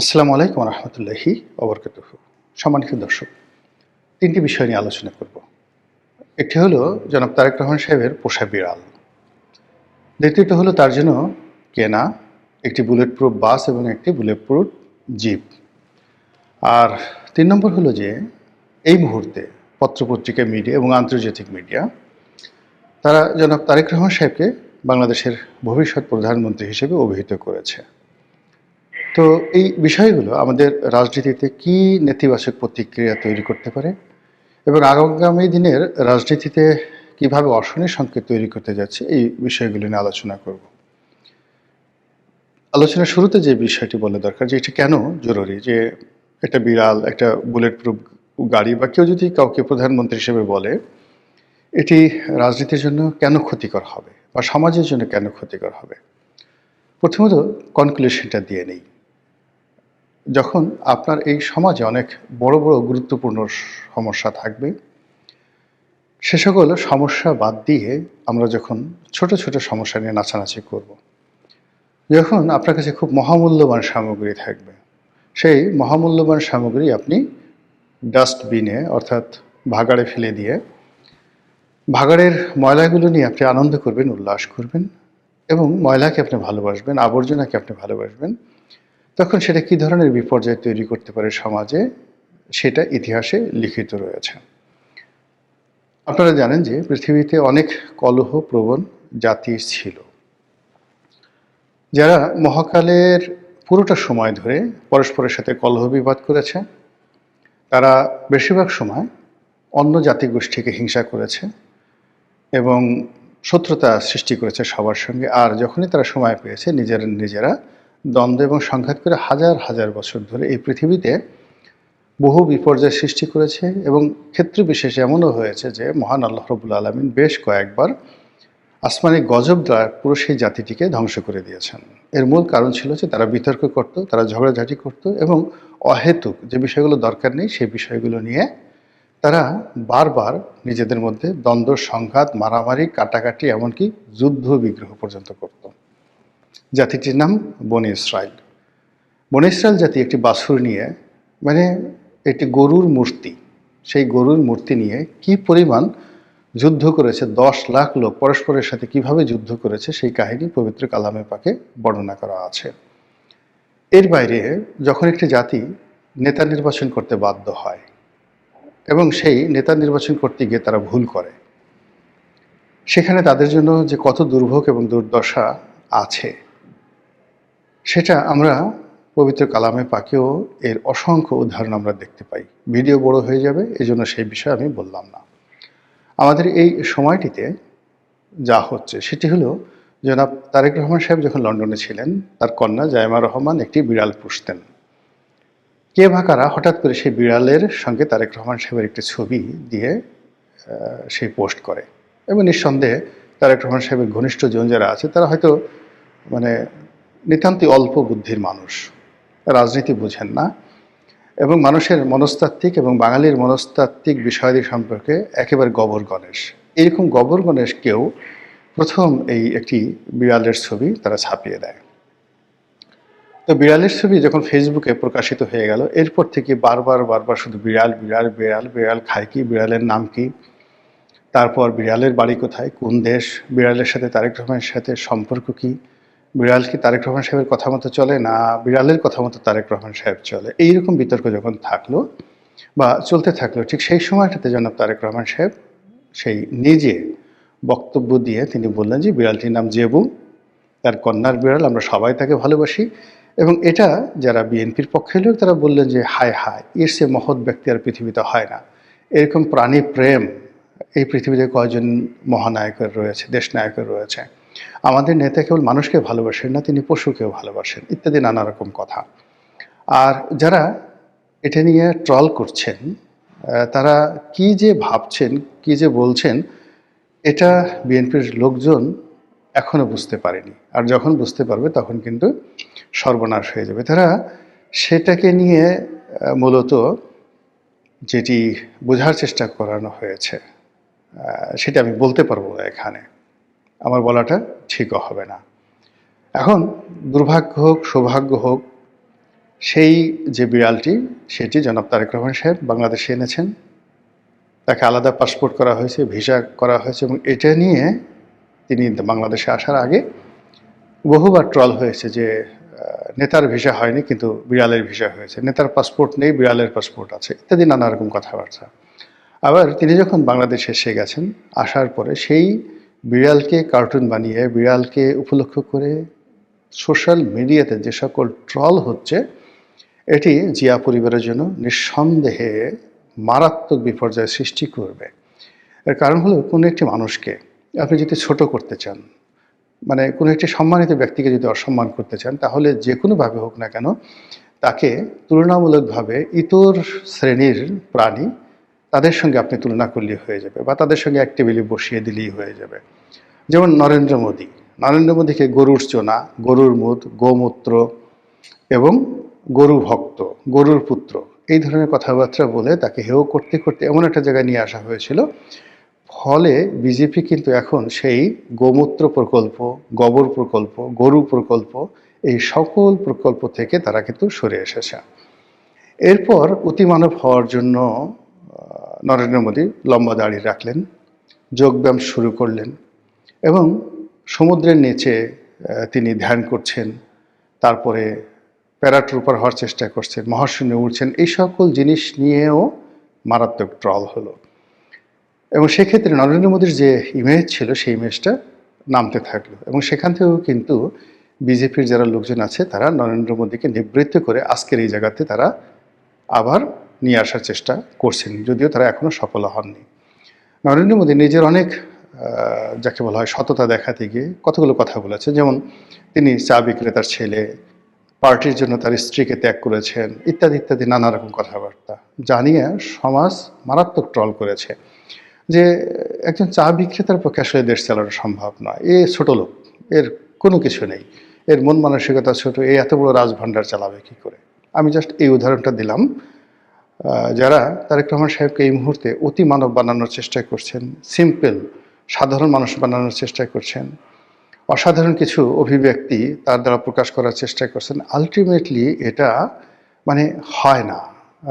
আসসালামু আলাইকুম রহমতুল্লাহি ওবরকাতুহু। সম্মানিত দর্শক, তিনটি বিষয় নিয়ে আলোচনা করব। একটি হলো জনাব তারেক রহমান সাহেবের পোষা বিড়াল। দ্বিতীয়টি হলো তার জন্য কেনা একটি বুলেট প্রুফ বাস এবং একটি বুলেট প্রুফ জিপ। আর ৩ নম্বর হলো যে এই মুহূর্তে পত্রপত্রিকা, মিডিয়া এবং আন্তর্জাতিক মিডিয়া তারা জনাব তারেক রহমান সাহেবকে বাংলাদেশের ভবিষ্যৎ প্রধানমন্ত্রী হিসেবে অভিহিত করেছে। তো এই বিষয়গুলো আমাদের রাজনীতিতে কি নেতিবাচক প্রতিক্রিয়া তৈরি করতে পারে এবং আগামী দিনের রাজনীতিতে কিভাবে অশনির সংকেত তৈরি করতে যাচ্ছে, এই বিষয়গুলো নিয়ে আলোচনা করব। আলোচনার শুরুতে যে বিষয়টি বলা দরকার যে এটা কেন জরুরি, যে একটা বিড়াল, একটা বুলেট প্রুফ গাড়ি বা কেউ যদি কাউকে প্রধানমন্ত্রী হিসেবে বলে, এটি রাজনীতির জন্য কেন ক্ষতিকর হবে বা সমাজের জন্য কেন ক্ষতিকর হবে। প্রথমত কনক্লুশনটা দিয়ে নেই। যখন আপনার এই সমাজে অনেক বড় বড় গুরুত্বপূর্ণ সমস্যা থাকবে, সে সকল সমস্যা বাদ দিয়ে আমরা যখন ছোট ছোট সমস্যা নিয়ে নাচানাচি করব, যখন আপনার কাছে খুব মহামূল্যবান সামগ্রী থাকবে, সেই মহামূল্যবান সামগ্রী আপনি ডাস্টবিনে অর্থাৎ ভাগাড়ে ফেলে দিয়ে ভাগাড়ের ময়লাগুলো নিয়ে আপনি আনন্দ করবেন, উল্লাস করবেন এবং ময়লাকে আপনি ভালোবাসবেন, আবর্জনাকে আপনি ভালোবাসবেন, তখন সেটা কী ধরনের বিপর্যয় তৈরি করতে পারে সমাজে, সেটা ইতিহাসে লিখিত রয়েছে। আপনারা জানেন যে পৃথিবীতে অনেক কলহপ্রবণ জাতি ছিল, যারা মহাকালের পুরোটা সময় ধরে পরস্পরের সাথে কলহ বিবাদ করেছে। তারা বেশিরভাগ সময় অন্য জাতিগোষ্ঠীকে হিংসা করেছে এবং শত্রুতা সৃষ্টি করেছে সবার সঙ্গে। আর যখনই তারা সময় পেয়েছে, নিজেরা দ্বন্দ্ব এবং সংঘাত করে হাজার হাজার বছর ধরে এই পৃথিবীতে বহু বিপর্যয় সৃষ্টি করেছে। এবং ক্ষেত্র বিশেষে এমনও হয়েছে যে মহান আল্লাহ রাব্বুল আলামিন বেশ কয়েকবার আসমানি গজব দ্বারা পুরো সেই জাতিটিকে ধ্বংস করে দিয়েছেন। এর মূল কারণ ছিল যে তারা বিতর্ক করত, তারা ঝগড়াঝাটি করত এবং অহেতুক যে বিষয়গুলো দরকার নেই সেই বিষয়গুলো নিয়ে তারা বারবার নিজেদের মধ্যে দ্বন্দ্ব, সংঘাত, মারামারি, কাটাকাটি, এমনকি যুদ্ধ বিগ্রহ পর্যন্ত করত। জাতিটির নাম বনি ইসরাইল। বনি ইসরাইল জাতি একটি বাছুর নিয়ে, মানে একটি গরুর মূর্তি, সেই গরুর মূর্তি নিয়ে কি পরিমাণ যুদ্ধ করেছে, 10 লাখ লোক পরস্পরের সাথে কিভাবে যুদ্ধ করেছে, সেই কাহিনী পবিত্র কালামে পাকে বর্ণনা করা আছে। এর বাইরে যখন একটি জাতি নেতা নির্বাচন করতে বাধ্য হয় এবং সেই নেতা নির্বাচন করতে গিয়ে তারা ভুল করে, সেখানে তাদের জন্য যে কত দুর্ভোগ এবং দুর্দশা আছে, সেটা আমরা পবিত্র কালামে পাকেও এর অসংখ্য উদাহরণ আমরা দেখতে পাই। ভিডিও বড় হয়ে যাবে, এজন্য সেই বিষয়ে আমি বললাম না। আমাদের এই সময়টিতে যা হচ্ছে সেটি হলো, জনাব তারেক রহমান সাহেব যখন লন্ডনে ছিলেন, তার কন্যা জায়মা রহমান একটি বিড়াল পুষতেন। কে বা কারা হঠাৎ করে সেই বিড়ালের সঙ্গে তারেক রহমান সাহেবের একটি ছবি দিয়ে সেই পোস্ট করে এবং নিঃসন্দেহে তারেক রহমান সাহেবের ঘনিষ্ঠ জন যারা আছে তারা হয়তো মানে নিতান্তই অল্প বুদ্ধির মানুষ, রাজনীতি বুঝেন না এবং মানুষের মনস্তাত্ত্বিক এবং বাঙালির মনস্তাত্ত্বিক বিষয়াদি সম্পর্কে একেবারে গবর গণেশ। এইরকম গবর গণেশকেও প্রথম এই একটি বিড়ালের ছবি তারা ছাপিয়ে দেয়। তো বিড়ালের ছবি যখন ফেসবুকে প্রকাশিত হয়ে গেল, এরপর থেকে বারবার শুধু বিড়াল বিড়াল বিড়াল, বিড়াল খায় কি, বিড়ালের নাম কি, তারপর বিড়ালের বাড়ি কোথায়, কোন দেশ, বিড়ালের সাথে তারেক রহমানের সাথে সম্পর্ক কি, বিড়াল কি তারেক রহমান সাহেবের কথা মতো চলে না বিড়ালের কথা মতো তারেক রহমান সাহেব চলে, এইরকম বিতর্ক যখন থাকলো বা চলতে থাকলো, ঠিক সেই সময়টাতে জনাব তারেক রহমান সাহেব সেই নিজে বক্তব্য দিয়ে তিনি বললেন যে বিড়ালটির নাম জেবু, তার কন্যার বিড়াল, আমরা সবাই তাকে ভালোবাসি। এবং এটা যারা বিএনপির পক্ষে লোক তারা বললেন যে হায় হায়, এর সে মহৎ ব্যক্তি আর পৃথিবীতে হয় না। এরকম প্রাণী প্রেম এই পৃথিবীতে কয়জন মহানায়কের রয়েছে, দেশনায়কের রয়েছে। আমাদের নেতা কেবল মানুষকে ভালোবাসেন না, তিনি পশুকেও ভালোবাসেন, ইত্যাদি নানা রকম কথা। আর যারা এটা নিয়ে ট্রল করছেন, তারা কি যে ভাবছেন, কি যে বলছেন, এটা বিএনপির লোকজন এখনো বুঝতে পারেনি। আর যখন বুঝতে পারবে তখন কিন্তু সর্বনাশ হয়ে যাবে। তারা সেটাকে নিয়ে মূলত যেটি বোঝার চেষ্টা করানো হয়েছে, সেটা আমি বলতে পারবো না এখানে, আমার বলাটা ঠিকও হবে না। এখন দুর্ভাগ্য হোক, সৌভাগ্য হোক, সেই যে বিড়ালটি সেটি জনাব তারেক রহমান সাহেব বাংলাদেশে এনেছেন। তাকে আলাদা পাসপোর্ট করা হয়েছে, ভিসা করা হয়েছে, এবং এটা নিয়ে তিনি বাংলাদেশে আসার আগে বহুবার ট্রল হয়েছে যে নেতার ভিসা হয়নি কিন্তু বিড়ালের ভিসা হয়েছে, নেতার পাসপোর্ট নেই বিড়ালের পাসপোর্ট আছে, ইত্যাদি নানা রকম কথাবার্তা। আবার তিনি যখন বাংলাদেশে এসে গেছেন, আসার পরে সেই বিড়ালকে কার্টুন বানিয়ে, বিড়ালকে উপলক্ষ করে সোশ্যাল মিডিয়াতে যে সকল ট্রল হচ্ছে, এটি জিয়া পরিবারের জন্য নিঃসন্দেহে মারাত্মক বিপর্যয় সৃষ্টি করবে। এর কারণ হলো, কোনো একটি মানুষকে আপনি যদি ছোট করতে চান, মানে কোনো একটি সম্মানিত ব্যক্তিকে যদি অসম্মান করতে চান, তাহলে যে কোনোভাবে হোক না কেন তাকে তুলনামূলকভাবে ইতর শ্রেণীর প্রাণী তাদের সঙ্গে আপনি তুলনা করলেই হয়ে যাবে, বা তাদের সঙ্গে এক টেবিলে বসিয়ে দিলেই হয়ে যাবে। যেমন নরেন্দ্র মোদীকে গরুর চোনা, গরুর মুদ, গোমূত্র এবং গরু ভক্ত, গরুর পুত্র, এই ধরনের কথাবার্তা বলে তাকে হেয় করতে করতে এমন একটা জায়গায় নিয়ে আসা হয়েছিল। ফলে বিজেপি কিন্তু এখন সেই গোমূত্র প্রকল্প, গোবর প্রকল্প, গরু প্রকল্প, এই সকল প্রকল্প থেকে তারা কিন্তু সরে এসেছে। এরপর অতিমানব হওয়ার জন্য নরেন্দ্র মোদী লম্বা দাড়ি রাখলেন, যোগব্যায়াম শুরু করলেন, এবং সমুদ্রের নিচে তিনি ধ্যান করছেন, তারপরে প্যারাট্রুপার হওয়ার চেষ্টা করছেন, মহাশূন্যে উঠছেন। এই সকল জিনিস নিয়েও মারাত্মক ট্রল হলো, এবং সেক্ষেত্রে নরেন্দ্র মোদীর যে ইমেজ ছিল সেই ইমেজটা নামতে থাকলো, এবং সেখান থেকেও কিন্তু বিজেপির যারা লোকজন আছে তারা নরেন্দ্র মোদীকে নিবৃত্ত করে আজকের এই জায়গাতে তারা আবার নিয়ে আসার চেষ্টা করছেন, যদিও তারা এখনও সফল হননি। নরেন্দ্র মোদী নিজের অনেক যাকে বলা হয় সততা দেখাতে গিয়ে কতগুলো কথা বলেছে, যেমন তিনি চা বিক্রেতার ছেলে, পার্টির জন্য তার স্ত্রীকে ত্যাগ করেছেন, ইত্যাদি ইত্যাদি নানা রকম কথাবার্তা জানিয়ে সমাজ মারাত্মক ট্রল করেছে যে একজন চা বিক্রেতার পক্ষে আসলে দেশ চালানো সম্ভব নয়, এ ছোট লোক, এর কোনো কিছু নেই, এর মন মানসিকতা ছোট, এই এত বড় রাজভাণ্ডার চালাবে কি করে। আমি জাস্ট এই উদাহরণটা দিলাম। যারা তারেক রহমান সাহেবকে এই মুহূর্তে অতি মানব বানানোর চেষ্টা করছেন, সিম্পল সাধারণ মানুষ বানানোর চেষ্টা করছেন, অসাধারণ কিছু অভিব্যক্তি তার দ্বারা প্রকাশ করার চেষ্টা করছেন, আলটিমেটলি এটা মানে হয় না।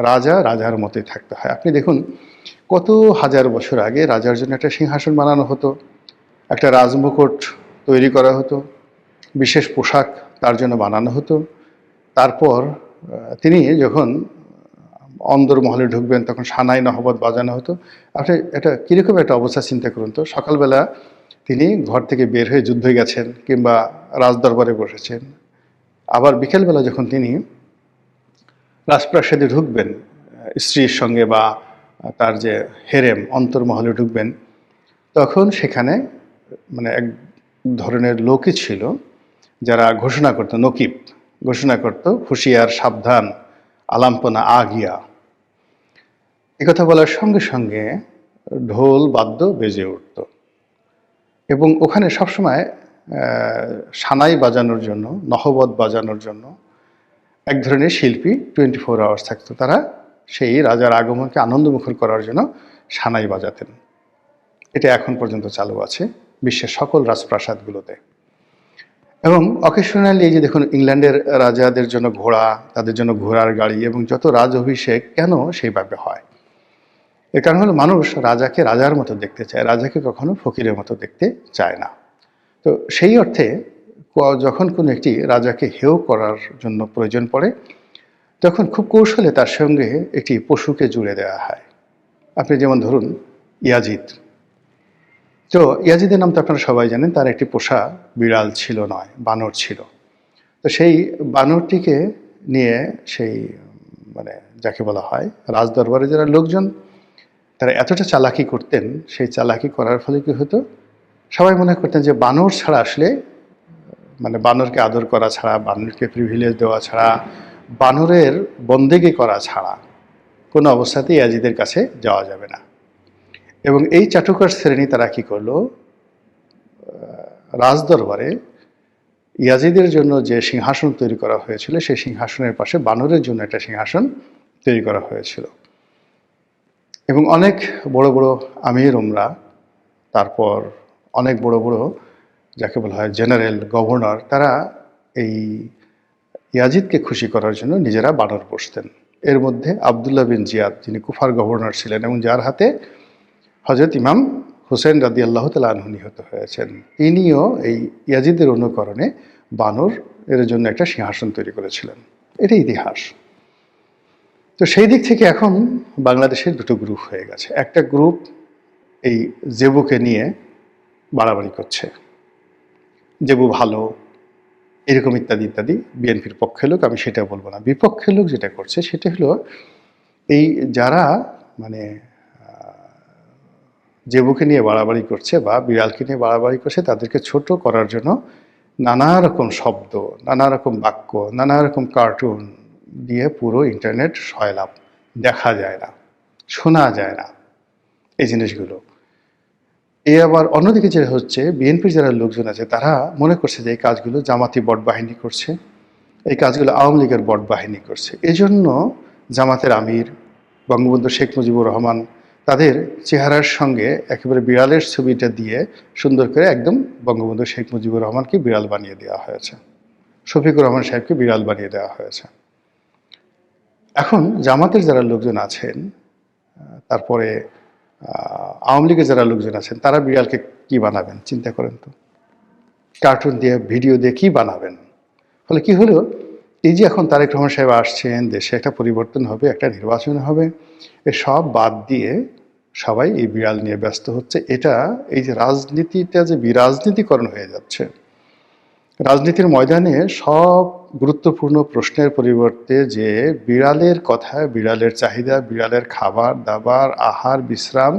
রাজা রাজার মতোই থাকতে হয়। আপনি দেখুন, কত হাজার বছর আগে রাজার জন্য একটা সিংহাসন বানানো হতো, একটা রাজমুকুট তৈরি করা হতো, বিশেষ পোশাক তার জন্য বানানো হতো। তারপর তিনি যখন অন্দরমহলে ঢুকবেন তখন সানাই নহবত বাজানো হতো। আপনি এটা কীরকম একটা অবস্থা চিন্তা করুন তো, সকালবেলা তিনি ঘর থেকে বের হয়ে যুদ্ধে গেছেন কিংবা রাজদরবারে বসেছেন, আবার বিকেলবেলা যখন তিনি রাজপ্রাসাদে ঢুকবেন স্ত্রীর সঙ্গে বা তার যে হেরেম অন্তর্মহলে ঢুকবেন, তখন সেখানে মানে এক ধরনের লোকই ছিল যারা ঘোষণা করত, নকিব ঘোষণা করত, হুঁশিয়ার, সাবধান, আলাম্পনা আ গিয়া। একথা বলার সঙ্গে সঙ্গে ঢোল বাদ্য বেজে উঠত, এবং ওখানে সবসময় সানাই বাজানোর জন্য, নহবত বাজানোর জন্য এক ধরনের শিল্পী 24 আওয়ার্স থাকতো। তারা সেই রাজার আগমনকে আনন্দমুখর করার জন্য সানাই বাজাতেন। এটা এখন পর্যন্ত চালু আছে বিশ্বের সকল রাজপ্রাসাদগুলোতে। এবং অকেশনালি এই যে দেখুন, ইংল্যান্ডের রাজাদের জন্য ঘোড়া, তাদের জন্য ঘোড়ার গাড়ি এবং যত রাজ অভিষেক কেন সেইভাবে হয়, এর কারণ হলো মানুষ রাজাকে রাজার মতো দেখতে চায়, রাজাকে কখনো ফকিরের মতো দেখতে চায় না। তো সেই অর্থে যখন কোনো একটি রাজাকে হেয় করার জন্য প্রয়োজন পড়ে, তখন খুব কৌশলে তার সঙ্গে একটি পশুকে জুড়ে দেওয়া হয়। আপনি যেমন ধরুন ইয়াজিদ। তো ইয়াজিদের নাম তো আপনারা সবাই জানেন, তার একটি পোষা বিড়াল ছিল, নয় বানর ছিল। তো সেই বানরটিকে নিয়ে সেই মানে যাকে বলা হয় রাজদরবারে যারা লোকজন, তারা এতটা চালাকি করতেন, সেই চালাকি করার ফলে কি হতো, সবাই মনে করতেন যে বানর ছাড়া আসলে মানে বানরকে আদর করা ছাড়া, বানরকে প্রিভিলেজ দেওয়া ছাড়া, বানরের বন্দেগি করা ছাড়া কোনো অবস্থাতেই ইয়াজিদের কাছে যাওয়া যাবে না। এবং এই চাটুকার শ্রেণী তারা কি করলো, রাজদরবারে ইয়াজিদের জন্য যে সিংহাসন তৈরি করা হয়েছিল, সেই সিংহাসনের পাশে বানরের জন্য একটা সিংহাসন তৈরি করা হয়েছিল। এবং অনেক বড় বড় আমির উমরা, তারপর অনেক বড় বড় যাকে বলা হয় জেনারেল, গভর্নর, তারা এই ইয়াজিদকে খুশি করার জন্য নিজেরা বানর পোষতেন। এর মধ্যে আবদুল্লাহ বিন জিয়াদ, যিনি কুফার গভর্নর ছিলেন এবং যার হাতে হযরত ইমাম হুসেন রাদিয়াল্লাহু তাআলা আনহু নিহত হয়েছেন, তিনিও এই ইয়াজিদের অনুকরণে বানর এর জন্য একটা সিংহাসন তৈরি করেছিলেন। এটা ইতিহাস। তো সেই দিক থেকে এখন বাংলাদেশের দুটো গ্রুপ হয়ে গেছে। একটা গ্রুপ এই জেবুকে নিয়ে বাড়াবাড়ি করছে, জেবু ভালো, এরকম ইত্যাদি ইত্যাদি। বিএনপির পক্ষের লোক, আমি সেটা বলবো না। বিপক্ষের লোক যেটা করছে সেটা হলো এই যারা মানে জেবুকে নিয়ে বাড়াবাড়ি করছে বা বিড়ালকে নিয়ে বাড়াবাড়ি করছে, তাদেরকে ছোট করার জন্য নানা রকম শব্দ, নানা রকম বাক্য, নানা রকম কার্টুন দিয়ে পুরো ইন্টারনেট সয়লাভ। দেখা যায় না, শোনা যায় না এই জিনিসগুলো। এ আবার অন্যদিকে যেটা হচ্ছে, বিএনপির যারা লোকজন আছে তারা মনে করছে যে এই কাজগুলো জামাতি বট বাহিনী করছে, এই কাজগুলো আওয়ামী লীগের বট বাহিনী করছে। এজন্য জামাতের আমির বঙ্গবন্ধু শেখ মুজিবুর রহমান তাদের চেহারার সঙ্গে একেবারে বিড়ালের ছবিটা দিয়ে সুন্দর করে একদম বঙ্গবন্ধু শেখ মুজিবুর রহমানকে বিড়াল বানিয়ে দেওয়া হয়েছে, শফিকুর রহমান সাহেবকে বিড়াল বানিয়ে দেওয়া হয়েছে। এখন জামাতের যারা লোকজন আছেন, তারপরে আওয়ামী লীগের যারা লোকজন আছেন, তারা বিড়ালকে কি বানাবেন চিন্তা করেন তো। কার্টুন দিয়ে, ভিডিও দিয়ে কি বানাবেন? ফলে কি হলো, এই যে এখন তারেক রহমান সাহেব আসছেন, দেশে একটা পরিবর্তন হবে, একটা নির্বাচন হবে, সব বাদ দিয়ে সবাই এই বিড়াল নিয়ে ব্যস্ত হচ্ছে। এটা এই যে রাজনীতিটা যে বিরাজনীতিকরণ হয়ে যাচ্ছে, রাজনীতির ময়দানে সব গুরুত্বপূর্ণ প্রশ্নের পরিবর্তে যে বিড়ালের কথা, বিড়ালের চাহিদা, বিড়ালের খাবার দাবার, আহার, বিশ্রাম,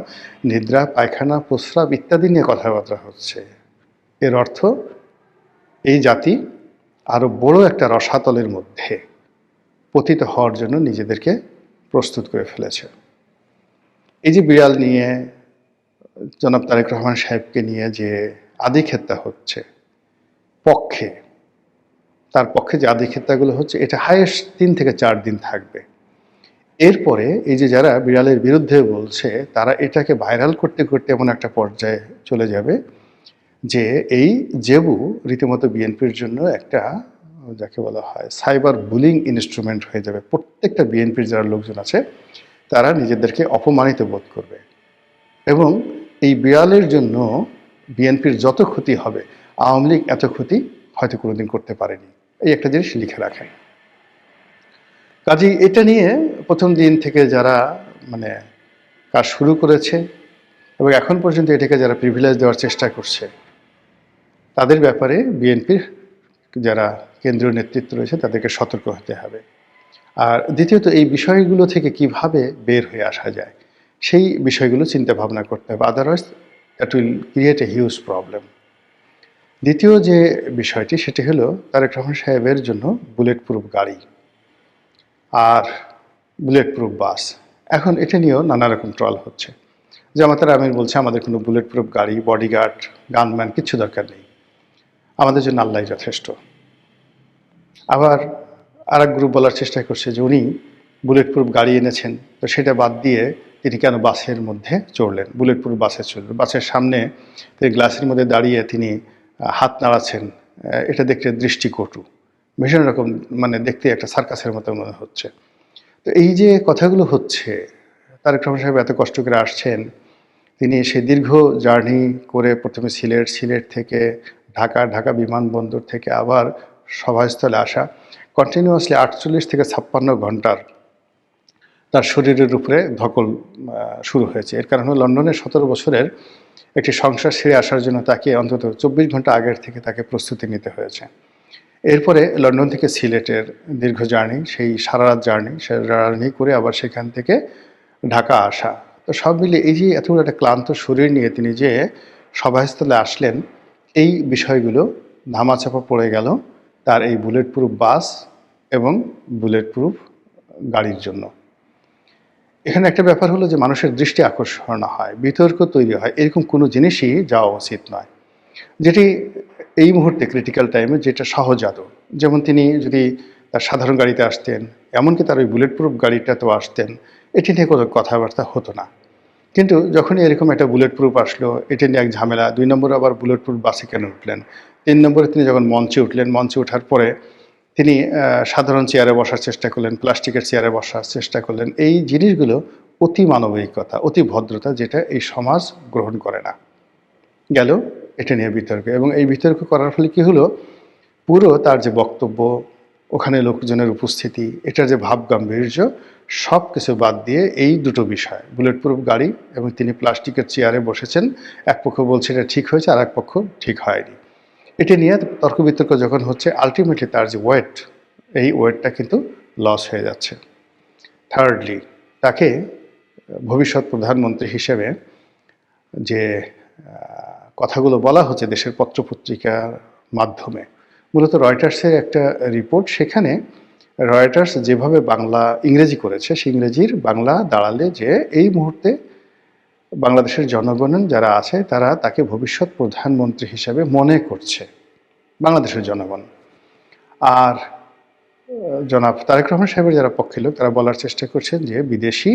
নিদ্রা, পায়খানা, প্রস্রাব ইত্যাদি নিয়ে কথাবার্তা হচ্ছে, এর অর্থ এই জাতি আরো বড় একটা রসাতলের মধ্যে পতিত হওয়ার জন্য নিজেদেরকে প্রস্তুত করে ফেলেছে। এই যে বিড়াল নিয়ে জনাব তারেক রহমান সাহেবকে নিয়ে যে আদিক্ষেতা হচ্ছে পক্ষে, তার পক্ষে যে আদিক্ষেতাগুলো হচ্ছে, এটা হাইয়েস্ট 3 থেকে 4 দিন থাকবে। এরপরে এই যে যারা বিড়ালের বিরুদ্ধে বলছে, তারা এটাকে ভাইরাল করতে করতে এমন একটা পর্যায়ে চলে যাবে যে এই জেবু রীতিমতো বিএনপির জন্য একটা, যাকে বলা হয় সাইবার বুলিং ইনস্ট্রুমেন্ট হয়ে যাবে। প্রত্যেকটা বিএনপির যারা লোকজন আছে তারা নিজেদেরকে অপমানিত বোধ করবে এবং এই বিড়ালের জন্য বিএনপির যত ক্ষতি হবে, আওয়ামী লীগ এত ক্ষতি হয়তো কোনোদিন করতে পারেনি। এই একটা জিনিস লিখে রাখেন। কাজেই এটা নিয়ে প্রথম দিন থেকে যারা মানে কাজ শুরু করেছে এবং এখন পর্যন্ত এটাকে যারা প্রিভিলেজ দেওয়ার চেষ্টা করছে, তাদের ব্যাপারে বিএনপির যারা কেন্দ্রীয় নেতৃত্ব রয়েছে তাদেরকে সতর্ক হতে হবে। আর দ্বিতীয়ত এই বিষয়গুলো থেকে কিভাবে বের হয়ে আসা যায় সেই বিষয়গুলো চিন্তা ভাবনা করতে হবে, otherwise that will create a huge problem. দ্বিতীয় যে বিষয়টি সেটি হলো তারেক রহমান সাহেবের জন্য বুলেট প্রুফ গাড়ি আর বুলেট প্রুফ বাস। এখন এটা নিয়েও নানা রকম ট্রল হচ্ছে। জামাতের আমির বলছে আমাদের কোনো বুলেট প্রুফ গাড়ি, বডিগার্ড, গানম্যান কিচ্ছু দরকার নেই, আমাদের জন্য আল্লাহই যথেষ্ট। আবার আর এক গ্রুপ বলার চেষ্টা করছে যে উনি বুলেট প্রুফ গাড়ি এনেছেন, তো সেটা বাদ দিয়ে তিনি কেন বাসের মধ্যে চড়লেন, বুলেট প্রুফ বাসে চড়লেন, বাসের সামনে তিনি গ্লাসের মধ্যে দাঁড়িয়ে তিনি হাত নাড়াচ্ছেন, এটা দেখতে দৃষ্টিকটু, ভীষণ রকম মানে দেখতে একটা সার্কাসের মতো মনে হচ্ছে। তো এই যে কথাগুলো হচ্ছে, তারেক রহমান সাহেব এত কষ্ট করে আসছেন, তিনি সেই দীর্ঘ জার্নি করে প্রথমে সিলেট থেকে ঢাকা বিমানবন্দর থেকে আবার সভাস্থলে আসা, কন্টিনিউয়াসলি 48 থেকে 56 ঘন্টার তার শরীরের উপরে ধকল শুরু হয়েছে। এর কারণ হলো লন্ডনের 17 বছরের একটি সংসার ছেড়ে আসার জন্য তাকে অন্তত 24 ঘন্টা আগের থেকে তাকে প্রস্তুতি নিতে হয়েছে। এরপরে লন্ডন থেকে সিলেটের দীর্ঘ জার্নি, সেই সারা রাত জার্নি করে আবার সেখান থেকে ঢাকা আসা। তো সব মিলিয়ে এই যে এতগুলো একটা ক্লান্ত শরীর নিয়ে তিনি যে সভাস্থলে আসলেন, এই বিষয়গুলো ধামাচাপা পড়ে গেল তার এই বুলেট প্রুফ বাস এবং বুলেট প্রুফ গাড়ির জন্য। এখানে একটা ব্যাপার হলো যে মানুষের দৃষ্টি আকর্ষণ হয়, বিতর্ক তৈরি হয়, এরকম কোনো জিনিসই যাওয়া উচিত নয়, যেটি এই মুহূর্তে ক্রিটিক্যাল টাইমে যেটা সহজাত। যেমন তিনি যদি তার সাধারণ গাড়িতে আসতেন, এমনকি তার ওই বুলেট প্রুফ গাড়িটাতেও আসতেন, এটি নিয়ে কোনো কথাবার্তা হতো না। কিন্তু যখনই এরকম একটা বুলেট প্রুফ আসলো, এটা নিয়ে এক ঝামেলা। 2 নম্বরে আবার বুলেট প্রুফ বাসে কেন উঠলেন? 3 নম্বরে তিনি যখন মঞ্চে উঠলেন, মঞ্চে ওঠার পরে তিনি সাধারণ চেয়ারে বসার চেষ্টা করলেন, প্লাস্টিকের চেয়ারে বসার চেষ্টা করলেন। এই জিনিসগুলো অতি মানবিকতা, অতি ভদ্রতা, যেটা এই সমাজ গ্রহণ করে না। গেল এটা নিয়ে বিতর্ক, এবং এই বিতর্ক করার ফলে কি হলো, পুরো তার যে বক্তব্য, ওখানে লোকজনের উপস্থিতি, এটার যে ভাব গাম্ভীর্য, সব কিছু বাদ দিয়ে এই দুটো বিষয়, বুলেট প্রুফ গাড়ি এবং তিনি প্লাস্টিকের চেয়ারে বসেছেন, এক পক্ষ বলছে এটা ঠিক হয়েছে, আর এক পক্ষ ঠিক হয়নি। এটা নিয়ে তর্ক বিতর্ক যখন হচ্ছে, আলটিমেটলি তার যে ওয়েট, এই ওয়েটটা কিন্তু লস হয়ে যাচ্ছে। থার্ডলি, তাকে ভবিষ্যৎ প্রধানমন্ত্রী হিসেবে যে কথাগুলো বলা হচ্ছে দেশের পত্রপত্রিকার মাধ্যমে, মূলত রয়টার্সের একটা রিপোর্ট, সেখানে রয়টার্স যেভাবে ইংরেজি করেছে, সেই ইংরেজির বাংলা দাঁড়ালে যে এই মুহূর্তে বাংলাদেশের জনগণ যারা আছে তারা তাকে ভবিষ্যৎ প্রধানমন্ত্রী হিসেবে মনে করছে, বাংলাদেশের জনগণ। আর জনাব তারেক রহমান সাহেবের যারা পক্ষের লোক, তারা বলার চেষ্টা করছেন যে বিদেশি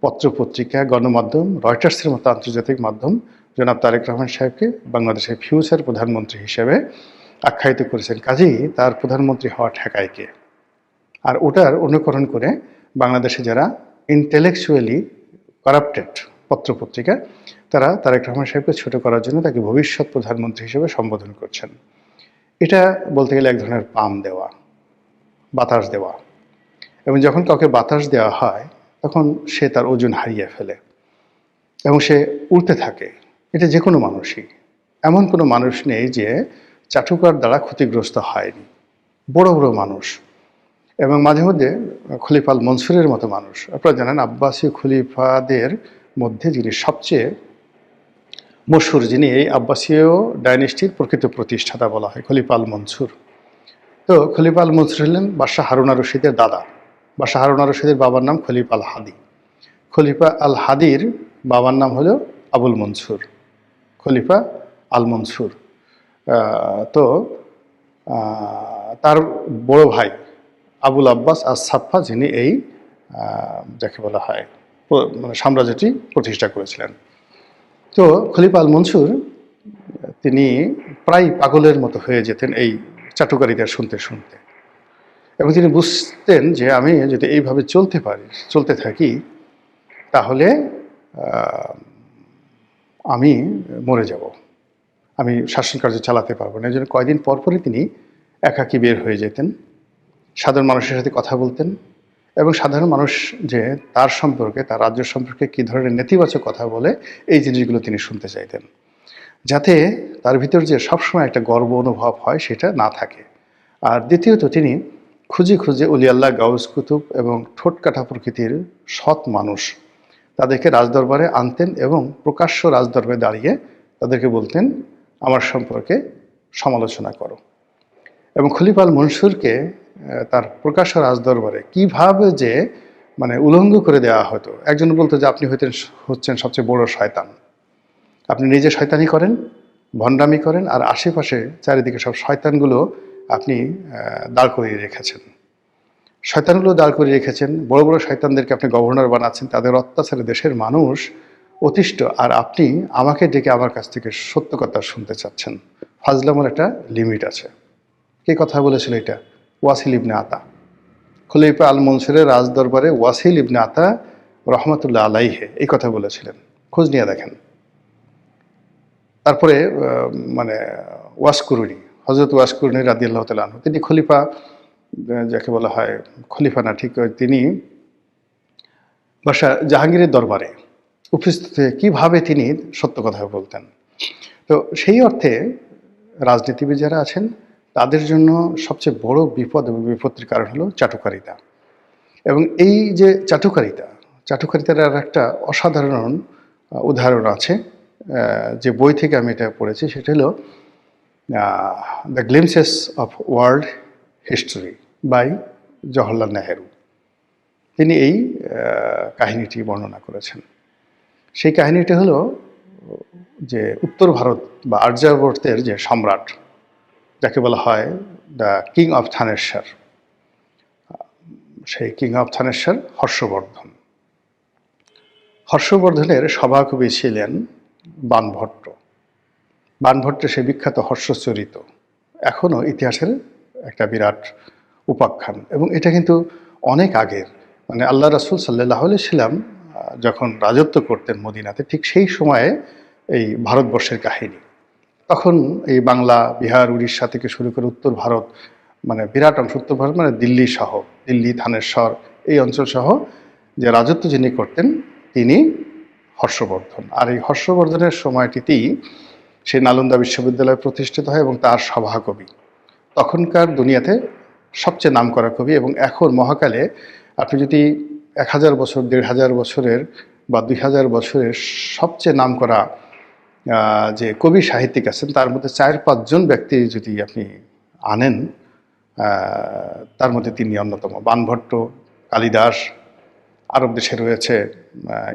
পত্রপত্রিকা, গণমাধ্যম, রয়টার্সের মতো আন্তর্জাতিক মাধ্যম জনাব তারেক রহমান সাহেবকে বাংলাদেশের ফিউচার প্রধানমন্ত্রী হিসেবে আখ্যায়িত করেছেন। কাজেই তার প্রধানমন্ত্রী হওয়া ঠেকায় কে? আর ওটার অনুকরণ করে বাংলাদেশে যারা ইন্টেলেকচুয়ালি কারাপ্টেড পত্রপত্রিকা, তারা তারেক রহমান সাহেবকে ছোট করার জন্য তাকে ভবিষ্যৎ প্রধানমন্ত্রী হিসেবে সম্বোধন করছেন। এটা বলতে গেলে এক ধরনের পাম দেওয়া, বাতাস দেওয়া। এবং যখন কাউকে বাতাস দেওয়া হয় তখন সে তার ওজন হারিয়ে ফেলে এবং সে উড়তে থাকে। এটা যে কোনো মানুষই, এমন কোনো মানুষ নেই যে চাটুকার দ্বারা ক্ষতিগ্রস্ত হয়নি। বড় বড় মানুষ, এবং মাঝে মধ্যে খলিফা আল মনসুরের মতো মানুষ। আপনারা জানেন আব্বাসীয় খলিফাদের মধ্যে যিনি সবচেয়ে মশহুর, যিনি এই আব্বাসীয় ডাইনেস্টির প্রকৃত প্রতিষ্ঠাতা বলা হয়, খলিফা আল মনসুর। তো খলিফা আল মনসুর হলেন বাদশাহ হারুন আর রশিদের দাদা। বাদশাহ হারুন আর রশিদের বাবার নাম খলিফা আল হাদি। খলিফা আল হাদির বাবার নাম হলো আবুল মনসুর, খলিফা আল মনসুর। তো তার বড় ভাই আবুল আব্বাস আর সাফা, যিনি এই যাকে বলা হয় মানে সাম্রাজ্যটি প্রতিষ্ঠা করেছিলেন। তো খলিফা আল মনসুর তিনি প্রায় পাগলের মতো হয়ে যেতেন এই চাটুকারিতা শুনতে শুনতে, এবং তিনি বুঝতেন যে আমি যদি এইভাবে চলতে থাকি তাহলে আমি মরে যাব, আমি শাসন কার্য চালাতে পারবো না। এই জন্য কয়েকদিন পরপরই তিনি একাকী বের হয়ে যেতেন, সাধারণ মানুষের সাথে কথা বলতেন, এবং সাধারণ মানুষ যে তার সম্পর্কে, তার রাজ্য সম্পর্কে কী ধরনের নেতিবাচক কথা বলে, এই জিনিসগুলো তিনি শুনতে চাইতেন, যাতে তার ভিতর যে সবসময় একটা গর্ব অনুভব হয় সেটা না থাকে। আর দ্বিতীয়ত, তিনি খুঁজে খুঁজে অলি আল্লাহ, গাউস কুতুব এবং ঠোঁটকাটা প্রকৃতির সৎ মানুষ, তাদেরকে রাজদরবারে আনতেন এবং প্রকাশ্য রাজদরবারে দাঁড়িয়ে তাদেরকে বলতেন আমার সম্পর্কে সমালোচনা করো। এবং খলিফা আল মনসুরকে তার প্রকাশ্য রাজদরবারে কিভাবে যে মানে উলঙ্গ করে দেওয়া হতো। একজন বলতো যে আপনি হচ্ছেন সবচেয়ে বড় শয়তান, আপনি নিজে শয়তানি করেন, ভণ্ডামি করেন, আর আশেপাশে চারিদিকে সব শয়তানগুলো আপনি দাঁড় করিয়ে রেখেছেন। শয়তানগুলো দাঁড় করিয়ে রেখেছেন, বড় বড় শয়তানদেরকে আপনি গভর্নর বানাচ্ছেন, তাদের অত্যাচারে দেশের মানুষ অতিষ্ঠ, আর আপনি আমাকে ডেকে আমার কাছ থেকে সত্য কথা শুনতে চাচ্ছেন। ফাজলামের একটা লিমিট আছে। কে কথা বলেছিল এটা? ওয়াসিল ইবনে আতা। খলিফা আল মনসুরের রাজদরবারে ওয়াসিল ইবনে আতা রহমতুল্লাহ আলাইহে এই কথা বলেছিলেন, খোঁজ নিয়ে দেখেন। তারপরে মানে ওয়াসকুরুনি, হজরত ওয়াসকুরুনি রাদিয়াল্লাহু তাআলা আনহু, তিনি খলিফা, যাকে বলা হয় খলিফা না ঠিক, তিনি বাদশাহ জাহাঙ্গীরের দরবারে উপস্থিত হয়ে কীভাবে তিনি সত্য কথা বলতেন। তো সেই অর্থে রাজনীতিবিদ যারা আছেন তাদের জন্য সবচেয়ে বড় বিপদ এবং বিপত্তির কারণ হলো চাটুকারিতা। এবং এই যে চাটুকারিতার আর একটা অসাধারণ উদাহরণ আছে, যে বই থেকে আমি এটা পড়েছি, সেটা হলো the glimpses of world history by Jawaharlal Nehru. তিনি এই কাহিনীটি বর্ণনা করেছেন। সেই কাহিনীটি হলো যে উত্তর ভারত বা আর্যাবর্তের যে সম্রাট, যাকে বলা হয় দ্য কিং অফ থানেশ্বর, সেই কিং অফ থানেশ্বর হর্ষবর্ধন। হর্ষবর্ধনের সভাকবি ছিলেন বাণভট্ট। বাণভট্টের সেই বিখ্যাত হর্ষচরিত এখনও ইতিহাসের একটা বিরাট উপাখ্যান, এবং এটা কিন্তু অনেক আগের, মানে আল্লাহ রাসূল সাল্লাল্লাহু আলাইহি সাল্লাম যখন রাজত্ব করতেন মদিনাতে, ঠিক সেই সময়ে এই ভারতবর্ষের কাহিনী। তখন এই বাংলা, বিহার, উড়িষ্যা থেকে শুরু করে উত্তর ভারত, মানে বিরাট অংশ, উত্তর ভারত মানে দিল্লি সহ, দিল্লি, থানেশ্বর, এই অঞ্চল সহ যে রাজত্ব যিনি করতেন তিনি হর্ষবর্ধন। আর এই হর্ষবর্ধনের সময়টিতেই সেই নালন্দা বিশ্ববিদ্যালয় প্রতিষ্ঠিত হয় এবং তার সভাকবি তখনকার দুনিয়াতে সবচেয়ে নামকরা কবি। এবং এখন মহাকালে আপনি যদি 1000 বছর, 1500 বছরের বা 2000 বছরের সবচেয়ে নামকরা যে কবি সাহিত্যিক আছেন তার মধ্যে 4-5 জন ব্যক্তি যদি আপনি আনেন, তার মধ্যে তিনি অন্যতম। বাণভট্ট, কালিদাস, আরব দেশে রয়েছে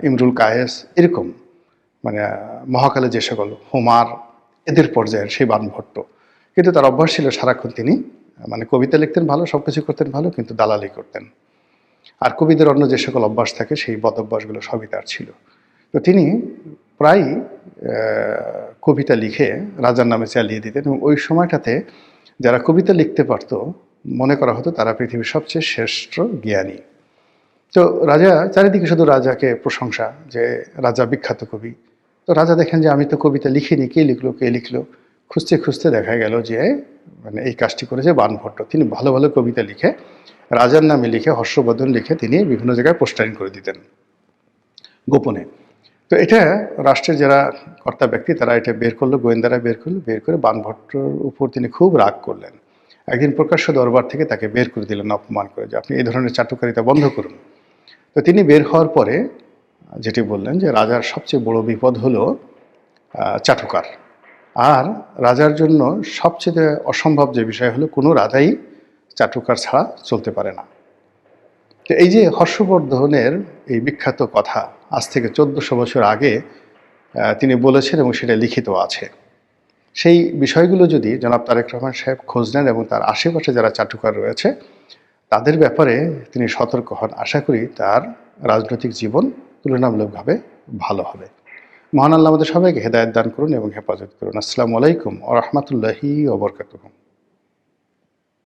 ইমরুল কায়েস, এরকম মানে মহাকালে যে সকল, হোমার, এদের পর্যায়ের সেই বাণভট্ট। কিন্তু তার অভ্যাস ছিল সারাক্ষণ তিনি মানে কবিতা লিখতেন ভালো, সব কিছু করতেন ভালো, কিন্তু দালালি করতেন। আর কবিদের অন্য যে সকল অভ্যাস থাকে সেই বদ অভ্যাসগুলো সবই তার ছিল। তো তিনি প্রায় কবিতা লিখে রাজার নামে চালিয়ে দিতেন, এবং ওই সময়টাতে যারা কবিতা লিখতে পারত মনে করা হতো তারা পৃথিবীর সবচেয়ে শ্রেষ্ঠ জ্ঞানী। তো রাজা, চারিদিকে শুধু রাজাকে প্রশংসা, যে রাজা বিখ্যাত কবি। তো রাজা দেখেন যে আমি তো কবিতা লিখিনি, কে লিখলো কে লিখলো, খুঁজতে খুঁজতে দেখা গেল যে মানে এই কাজটি করেছে বাণভট্ট। তিনি ভালো ভালো কবিতা লিখে রাজার নামে লিখে, হর্ষবর্ধন লিখে তিনি বিভিন্ন জায়গায় পোস্টারিং করে দিতেন গোপনে। তো এটা রাষ্ট্রের যারা কর্তা ব্যক্তি তারা এটা বের করলো, গোয়েন্দারা বের করলো, বের করে বাণভট্টর উপর তিনি খুব রাগ করলেন। একদিন প্রকাশ্য দরবার থেকে তাকে বের করে দিলেন অপমান করে, যে আপনি এই ধরনের চাটুকারিতা বন্ধ করুন। তো তিনি বের হওয়ার পরে যেটি বললেন যে রাজার সবচেয়ে বড় বিপদ হলো চাটুকার, আর রাজার জন্য সবচেয়ে অসম্ভব যে বিষয় হলো কোনো রাজাই চাটুকার ছাড়া চলতে পারে না। তো এই যে হর্ষবর্ধনের এই বিখ্যাত কথা আজ থেকে 1400 বছর আগে তিনি বলেছেন এবং সেটা লিখিত আছে। সেই বিষয়গুলো যদি জনাব তারেক রহমান সাহেব খোঁজ নেন এবং তার আশেপাশে যারা চাটুকার রয়েছে তাদের ব্যাপারে তিনি সতর্ক হন, আশা করি তার রাজনৈতিক জীবন তুলনামূলকভাবে ভালো হবে। মহান আল্লাহ আমাদের সবাইকে হেদায়েত দান করুন এবং হেফাজত করুন। আসসালামু আলাইকুম ওয়া রাহমাতুল্লাহি ওয়া বারাকাতুহু।